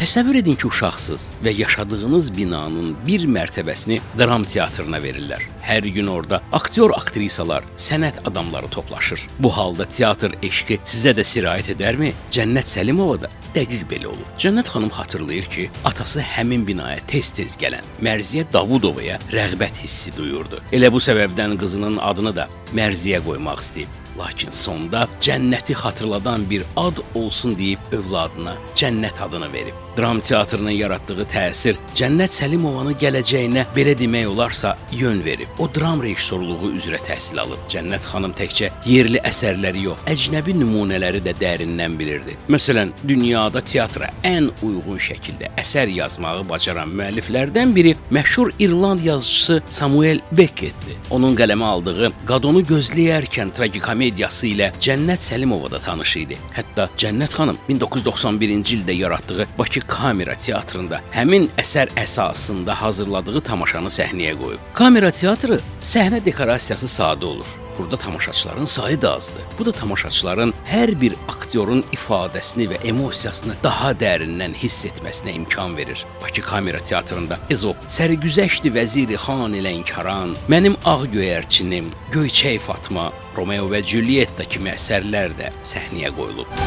Təsəvvür edin ki, uşaqsınız və yaşadığınız binanın bir mərtəbəsini dram teatrına verirlər. Hər gün orada aktyor, aktrisalar, sənət adamları toplaşır. Bu halda teatr eşqi sizə də sirayət edərmi? Cənnət Səlimova da dəqiq belə olur. Cənnət xanım xatırlayır ki, atası həmin binaya tez-tez gələn Mərziyə Davudovaya rəğbət hissi duyurdu. Elə bu səbəbdən qızının adını da Mərziyə qoymaq istəyib. Lakin sonda cənnəti xatırladan bir ad olsun deyib övladına Cənnət adını verib. Dram teatrının yaratdığı təsir Cənnət Səlimovanın gələcəyinə belə demək olarsa yön verib. O dram rejissorluğu üzrə təhsil alıb. Cənnət xanım təkcə yerli əsərləri yox, əcnəbi nümunələri də dərindən bilirdi. Məsələn, dünyada teatra ən uyğun şəkildə əsər yazmağı bacaran müəlliflərdən biri məşhur İrland yazıçısı Samuel Beckett'dir. Onun qələmə aldığı Qadını gözləyərkən tragikomediyası ilə Cənnət Səlimova da tanış idi. Hətta Cənnət xanım 1991-ci ildə yaratdığı Bakı Kamera Teatrında həmin əsər əsasında hazırladığı tamaşanı səhnəyə qoyub. Kamera teatrı səhnə dekorasiyası sadə olur. Burada tamaşaçıların sayı da azdır. Bu da tamaşaçıların hər bir aktyorun ifadəsini və emosiyasını daha dərindən hiss etməsinə imkan verir. Bakı Kamera Teatrında Ezop, Sərgüzəşti Vəziri Xan Lənkəran, Mənim Ağ Göyərçinim, Göyçək Fatma, Romeo və Julietta kimi əsərlər də səhnəyə qoyulub.